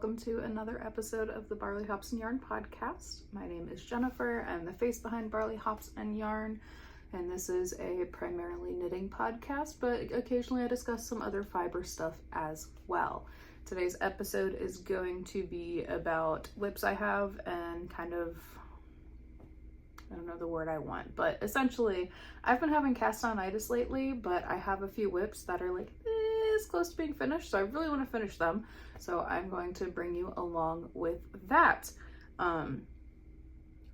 welcome to another episode of the Barley, Hops, and Yarn podcast. My name is Jennifer. I'm the face behind Barley, Hops, and Yarn, and this is a primarily knitting podcast, but occasionally I discuss some other fiber stuff as well. Today's episode is going to be about whips I have and kind of, I don't know the word I want, but essentially I've been having cast-on-itis lately, but I have a few whips that are like this close to being finished, so I really want to finish them. So I'm going to bring you along with that.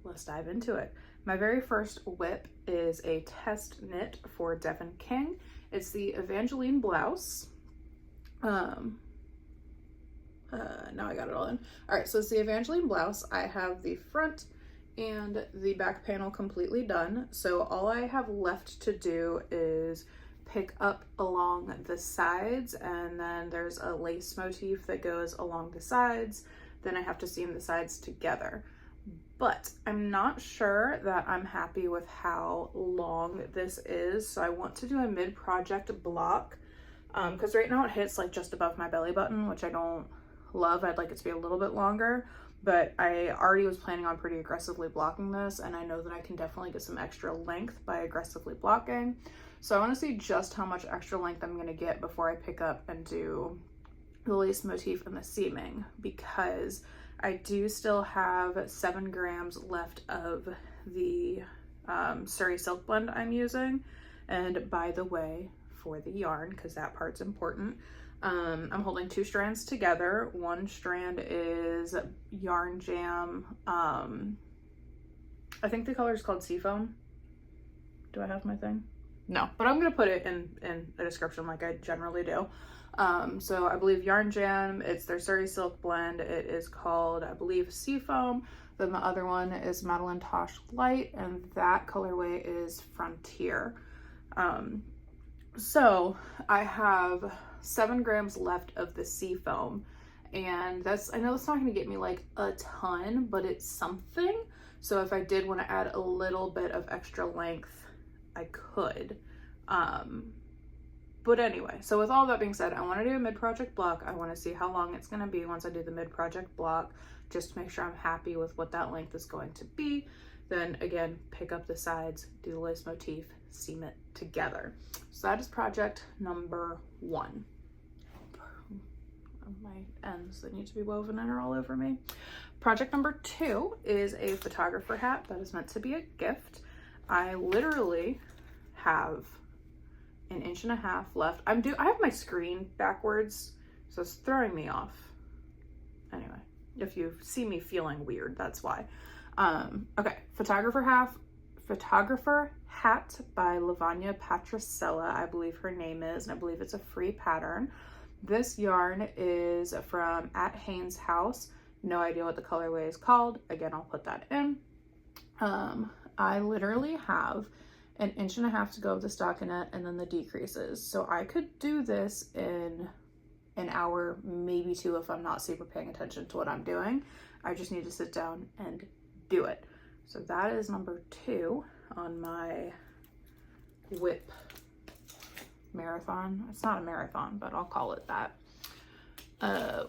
Let's dive into it. My very first whip is a test knit for Devin King. It's the Evangeline blouse. Now I got it all in. All right, so it's the Evangeline blouse. I have the front and the back panel completely done. So all I have left to do is pick up along the sides, and then there's a lace motif that goes along the sides. Then I have to seam the sides together. But I'm not sure that I'm happy with how long this is. So I want to do a mid-project block because right now it hits like just above my belly button, which I don't love. I'd like it to be a little bit longer, but I already was planning on pretty aggressively blocking this, and I know that I can definitely get some extra length by aggressively blocking. So I want to see just how much extra length I'm going to get before I pick up and do the lace motif and the seaming, because I do still have 7 grams left of the Surrey silk blend I'm using. And by the way, for the yarn, because that part's important, I'm holding 2 strands together. One strand is Yarn Jam. I think the color is called Seafoam. Do I have my thing? No, but I'm going to put it in a description like I generally do. So I believe Yarn Jam, it's their Surrey silk blend. It is called, I believe, Seafoam. Then the other one is Madeline Tosh Light, and that colorway is Frontier. So I have 7 grams left of the Seafoam, and that's, I know it's not going to get me like a ton, but it's something. So if I did want to add a little bit of extra length, I could. But anyway, so with all that being said, I want to do a mid-project block. I want to see how long it's going to be once I do the mid-project block, just to make sure I'm happy with what that length is going to be. Then again, pick up the sides, do the lace motif, seam it together. So that is project number 1. My ends that need to be woven in are all over me. Project number 2 is a photographer hat that is meant to be a gift. I literally have 1.5 inches left. I have my screen backwards, so it's throwing me off. Anyway, if you see me feeling weird, that's why. Okay, photographer hat by Lavanya Patricella, I believe her name is, and I believe it's a free pattern. This yarn is from Haynes house. No idea what the colorway is called. Again, I'll put that in. I literally have 1.5 inches to go of the stockinette and then the decreases. So I could do this in an hour, maybe 2, if I'm not super paying attention to what I'm doing. I just need to sit down and do it. So that is number 2 on my whip marathon. It's not a marathon, but I'll call it that.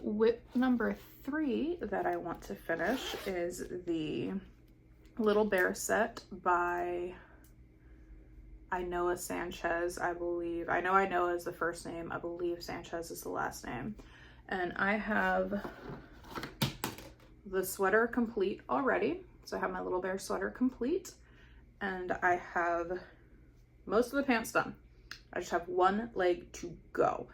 Whip number 3 that I want to finish is the Little Bear set by Ainhoa Sanchez, I believe. I know Ainhoa is the first name. I believe Sanchez is the last name. And I have the sweater complete already. So I have my Little Bear sweater complete, and I have most of the pants done. I just have one leg to go.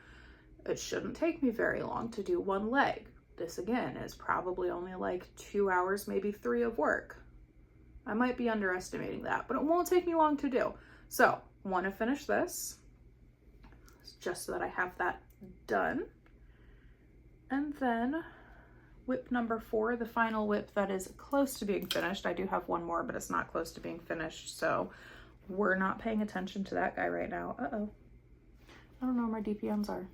It shouldn't take me very long to do one leg. This again is probably only like 2 hours, maybe 3 of work. I might be underestimating that, but it won't take me long to do. So, want to finish this just so that I have that done. And then whip number 4, the final whip that is close to being finished. I do have one more, but it's not close to being finished, so we're not paying attention to that guy right now. Uh-oh. I don't know where my DPNs are.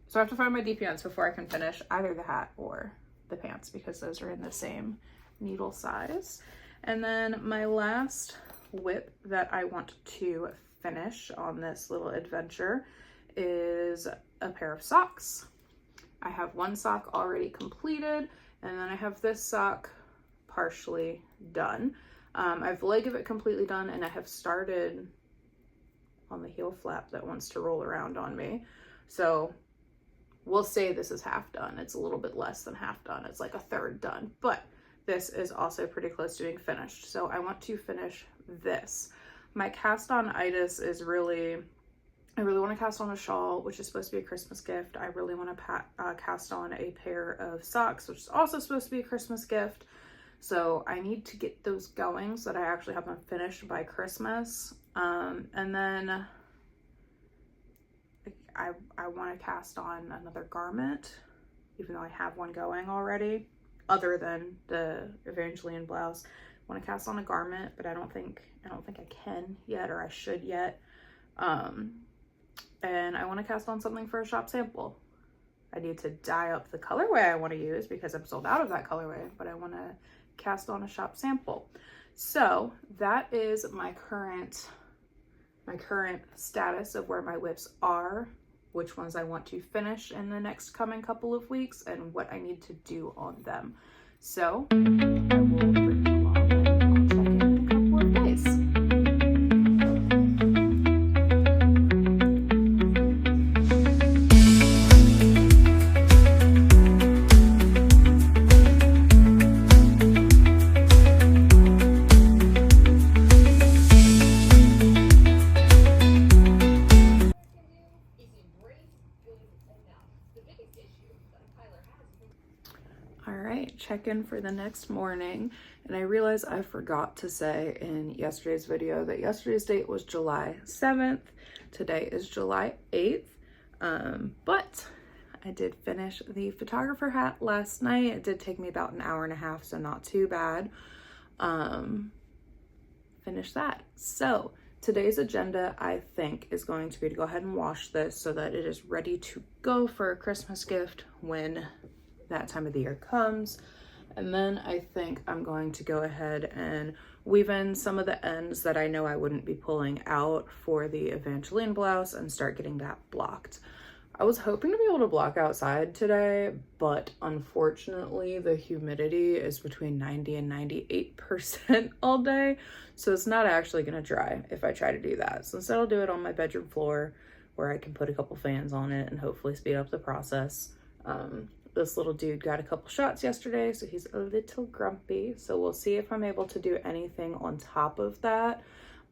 So I have to find my DPNs before I can finish either the hat or the pants, because those are in the same needle size. And then my last whip that I want to finish on this little adventure is a pair of socks. I have one sock already completed, and then I have this sock partially done. I have the leg of it completely done, and I have started on the heel flap that wants to roll around on me. So we'll say this is half done. It's a little bit less than half done. It's like a third done, but this is also pretty close to being finished. So I want to finish this. My cast on itis is I really want to cast on a shawl, which is supposed to be a Christmas gift. I really want to cast on a pair of socks, which is also supposed to be a Christmas gift. So I need to get those going so that I actually have them finished by Christmas. And then I want to cast on another garment, even though I have one going already, other than the Evangeline blouse. I want to cast on a garment, but I don't think I can yet, or I should yet. And I want to cast on something for a shop sample. I need to dye up the colorway I want to use because I'm sold out of that colorway, but I want to cast on a shop sample. So that is my current status of where my whips are, which ones I want to finish in the next coming couple of weeks, and what I need to do on them. So I will bring you along and I'll check in a couple of days. Check in for the next morning, and I realized I forgot to say in yesterday's video that yesterday's date was July 7th. Today is July 8th, but I did finish the photographer hat last night. It did take me about an hour and a half, so not too bad. Finish that. So today's agenda, I think, is going to be to go ahead and wash this so that it is ready to go for a Christmas gift when that time of the year comes. And then I think I'm going to go ahead and weave in some of the ends that I know I wouldn't be pulling out for the Evangeline blouse and start getting that blocked. I was hoping to be able to block outside today, but unfortunately the humidity is between 90 and 98% all day, so it's not actually going to dry if I try to do that. So instead I'll do it on my bedroom floor where I can put a couple fans on it and hopefully speed up the process. This little dude got a couple shots yesterday, so he's a little grumpy. So we'll see if I'm able to do anything on top of that.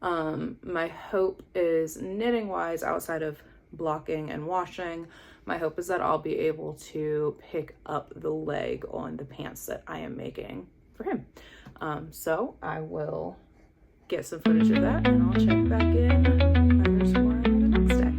My hope is, knitting wise, outside of blocking and washing, my hope is that I'll be able to pick up the leg on the pants that I am making for him. So I will get some footage of that and I'll check back in either tomorrow or the next day.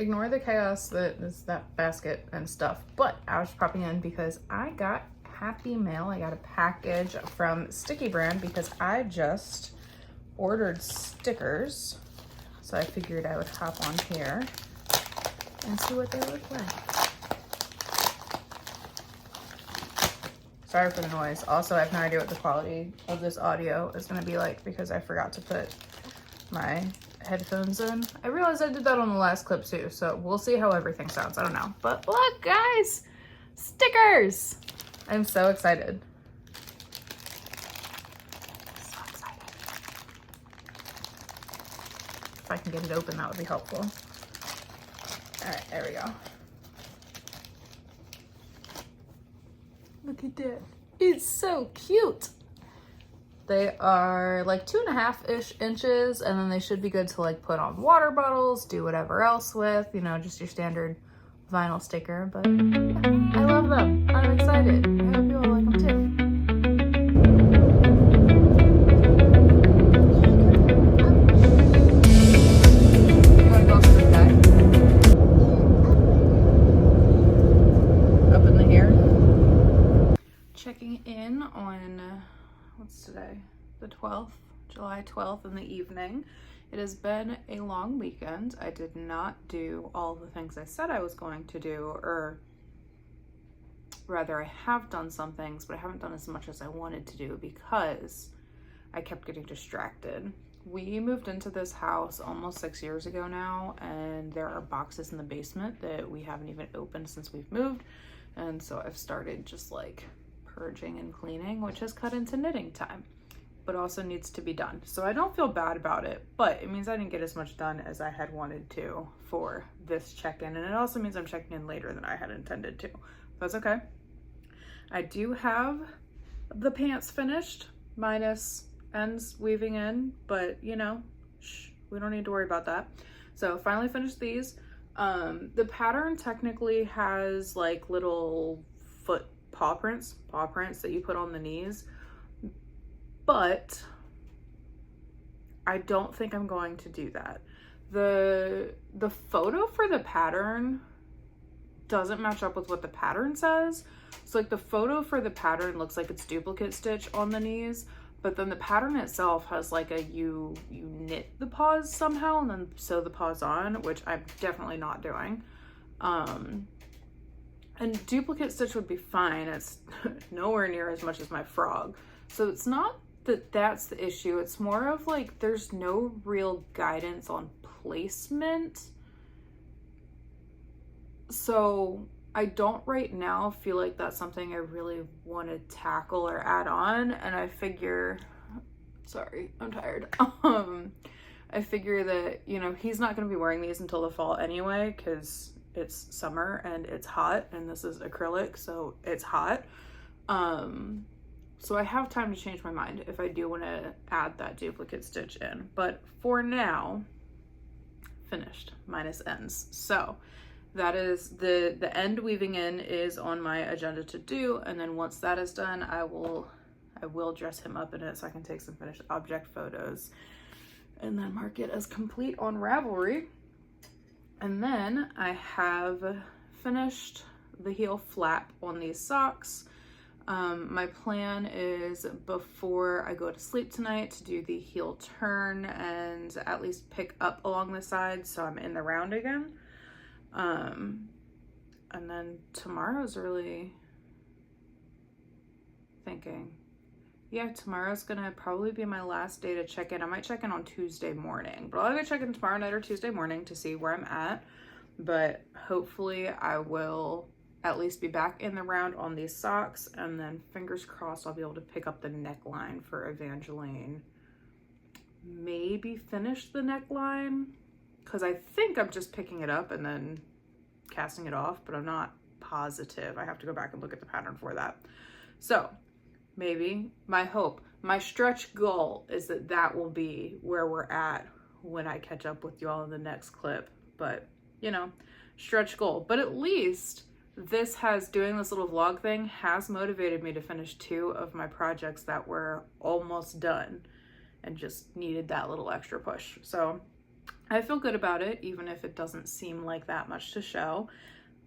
ignore the chaos that is that basket and stuff, but I was popping in because I got happy mail. I got a package from Sticky Brand because I just ordered stickers. So I figured I would hop on here and see what they look like. Sorry for the noise. Also, I have no idea what the quality of this audio is gonna be like because I forgot to put my headphones in. I realized I did that on the last clip too, so we'll see how everything sounds. I don't know. But look, guys, stickers! I'm so excited. So excited. If I can get it open, that would be helpful. All right, there we go. Look at that. It's so cute. They are like 2.5-ish inches, and then they should be good to like put on water bottles, do whatever else with, you know, just your standard vinyl sticker. But yeah, I love them. I'm excited. I hope you all like them too. You want to go up to the sky? Up in the air. Checking in on, what's today? The 12th, July 12th in the evening. It has been a long weekend. I did not do all the things I said I was going to do, or rather I have done some things, but I haven't done as much as I wanted to do because I kept getting distracted. We moved into this house almost 6 years ago now, and there are boxes in the basement that we haven't even opened since we've moved. And so I've started just like purging and cleaning, which has cut into knitting time, but also needs to be done. So I don't feel bad about it, but it means I didn't get as much done as I had wanted to for this check-in. And it also means I'm checking in later than I had intended to. That's okay. I do have the pants finished, minus ends weaving in, but you know, we don't need to worry about that. So finally finished these. The pattern technically has like little foot paw prints that you put on the knees, but I don't think I'm going to do that. The photo for the pattern doesn't match up with what the pattern says. So like the photo for the pattern looks like it's duplicate stitch on the knees, but then the pattern itself has like a you knit the paws somehow and then sew the paws on, which I'm definitely not doing. And duplicate stitch would be fine. It's nowhere near as much as my frog. So it's not that that's the issue. It's more of like there's no real guidance on placement. So I don't right now feel like that's something I really want to tackle or add on. And I figure, sorry, I'm tired. I figure that, you know, he's not going to be wearing these until the fall anyway, because it's summer and it's hot, and this is acrylic, so it's hot. So I have time to change my mind if I do want to add that duplicate stitch in. But for now, finished, minus ends. So that is the end weaving in is on my agenda to do, and then once that is done, I will dress him up in it so I can take some finished object photos and then mark it as complete on Ravelry. And then I have finished the heel flap on these socks. My plan is before I go to sleep tonight to do the heel turn and at least pick up along the side so I'm in the round again. And then tomorrow's really thinking, yeah, tomorrow's gonna probably be my last day to check in. I might check in on Tuesday morning, but I'll go check in tomorrow night or Tuesday morning to see where I'm at. But hopefully I will at least be back in the round on these socks, and then fingers crossed I'll be able to pick up the neckline for Evangeline. Maybe finish the neckline, because I think I'm just picking it up and then casting it off, but I'm not positive. I have to go back and look at the pattern for that. So maybe my hope, my stretch goal is that that will be where we're at when I catch up with y'all in the next clip. But you know, stretch goal. But at least this doing this little vlog thing has motivated me to finish 2 of my projects that were almost done and just needed that little extra push. So I feel good about it, even if it doesn't seem like that much to show.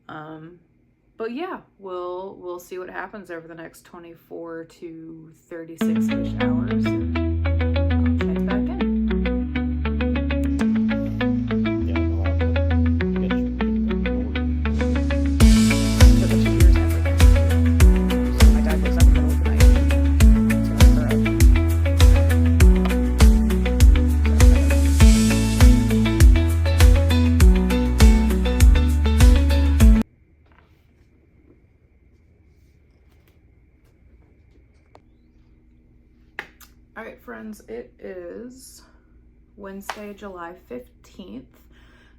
But yeah, we'll see what happens over the next 24 to 36-ish hours. And I'll check back in. All right, friends, it is Wednesday, July 15th.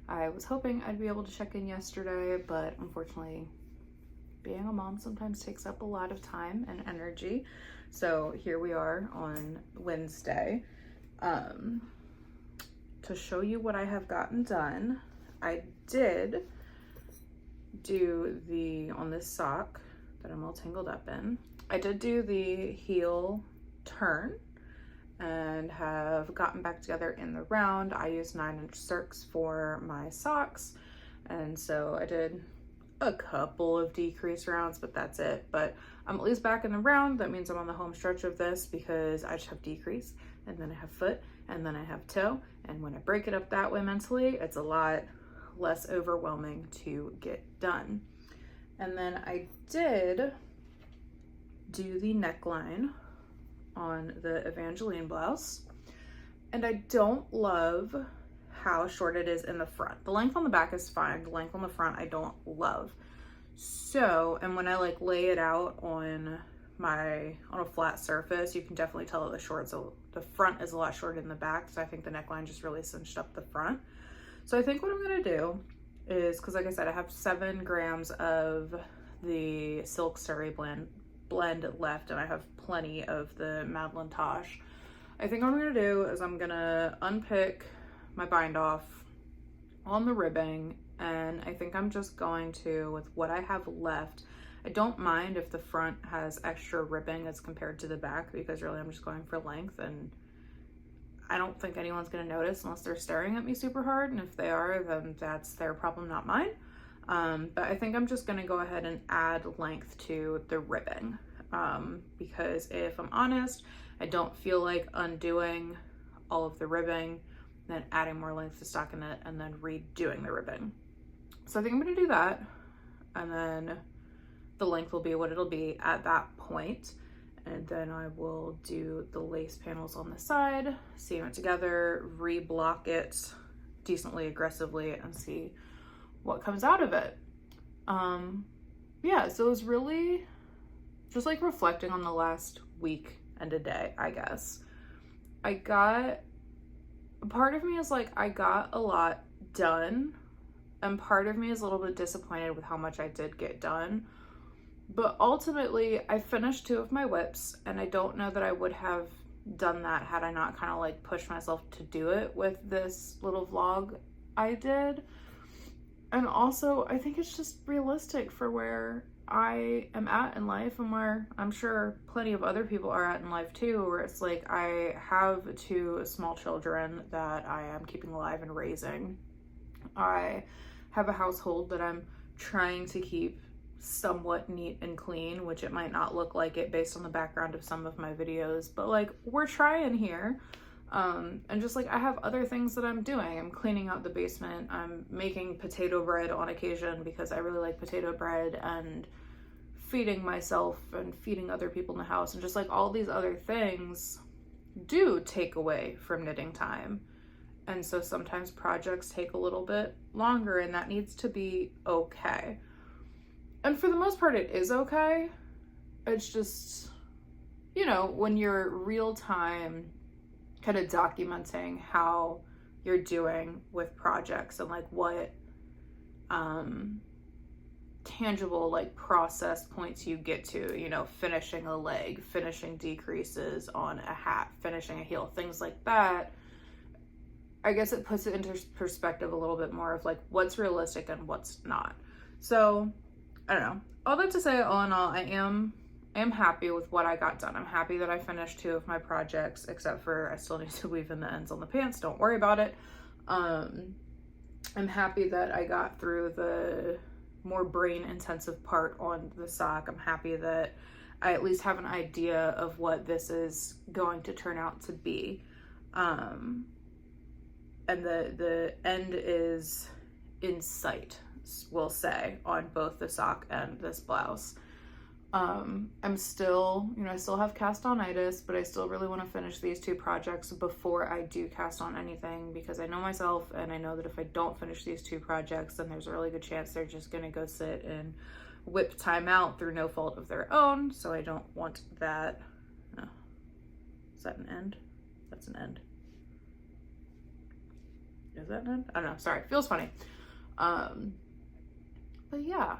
I was hoping I'd be able to check in yesterday, but unfortunately, being a mom sometimes takes up a lot of time and energy. So here we are on Wednesday. To show you what I have gotten done, I did do on this sock that I'm all tangled up in, I did do the heel turn and have gotten back together in the round. I used 9-inch circs for my socks, and so I did a couple of decrease rounds, but that's it. But I'm at least back in the round. That means I'm on the home stretch of this, because I just have decrease, and then I have foot, and then I have toe, and when I break it up that way mentally, it's a lot less overwhelming to get done. And then I did do the neckline on the Evangeline blouse, and I don't love how short it is in the front. The length on the back is fine. The length on the front I don't love. So, and when I like lay it out on a flat surface, you can definitely tell that the front is a lot shorter than the back. So I think the neckline just really cinched up the front. So I think what I'm gonna do is, because like I said, I have 7 grams of the Silk Surrey blend left, and I have plenty of the Madeline Tosh. I think what I'm gonna do is I'm gonna unpick my bind off on the ribbing, and I think I'm just going to, with what I have left, I don't mind if the front has extra ribbing as compared to the back, because really I'm just going for length, and I don't think anyone's gonna notice unless they're staring at me super hard, and if they are, then that's their problem, not mine. But I think I'm just gonna go ahead and add length to the ribbing, because if I'm honest, I don't feel like undoing all of the ribbing, then adding more length to stockinette, and then redoing the ribbing. So I think I'm gonna do that, and then the length will be what it'll be at that point. And then I will do the lace panels on the side, seam it together, re-block it decently aggressively, and see what comes out of it. Yeah, so it was really just like reflecting on the last week and a day, I guess. Part of me is like, I got a lot done, and part of me is a little bit disappointed with how much I did get done. But ultimately, I finished 2 of my whips, and I don't know that I would have done that had I not kind of like pushed myself to do it with this little vlog I did. And also, I think it's just realistic for where I am at in life, and where I'm sure plenty of other people are at in life too, where it's like I have 2 small children that I am keeping alive and raising. I have a household that I'm trying to keep somewhat neat and clean, which it might not look like it based on the background of some of my videos, but like, we're trying here. And just like, I have other things that I'm doing. I'm cleaning out the basement. I'm making potato bread on occasion because I really like potato bread, and feeding myself and feeding other people in the house, and just like all these other things do take away from knitting time. And so sometimes projects take a little bit longer, and that needs to be okay. And for the most part, it is okay. It's just, you know, when you're real time kind of documenting how you're doing with projects, and like what tangible like process points you get to, you know, finishing a leg, finishing decreases on a hat, finishing a heel, things like that. I guess it puts it into perspective a little bit more of like what's realistic and what's not. So I don't know. All that to say, all in all, I am happy with what I got done. I'm happy that I finished 2 of my projects, except for I still need to weave in the ends on the pants. Don't worry about it. I'm happy that I got through the more brain intensive part on the sock. I'm happy that I at least have an idea of what this is going to turn out to be. And the end is in sight, we'll say, on both the sock and this blouse. I'm still, I still have cast-on-itis, but I still really want to finish these 2 projects before I do cast on anything, because I know myself and I know that if I don't finish these 2 projects, then there's a really good chance they're just going to go sit and whip time out through no fault of their own. So I don't want that. Oh, is that an end? That's an end. Is that an end? I don't know. Sorry. Feels funny. But yeah.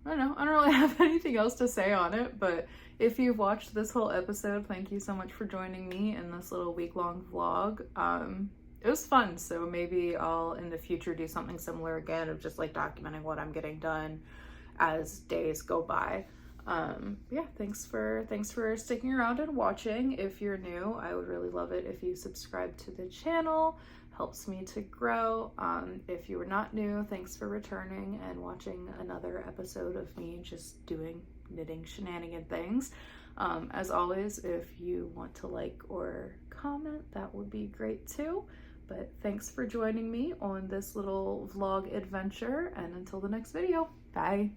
I don't know. I don't really have anything else to say on it, but if you've watched this whole episode, thank you so much for joining me in this little week-long vlog. It was fun, so maybe I'll in the future do something similar again of just like documenting what I'm getting done as days go by. Yeah, thanks for sticking around and watching. If you're new, I would really love it if you subscribe to the channel. Helps me to grow. If you were not new, thanks for returning and watching another episode of me just doing knitting shenanigan things. As always, if you want to like or comment, that would be great too. But thanks for joining me on this little vlog adventure, and until the next video, bye.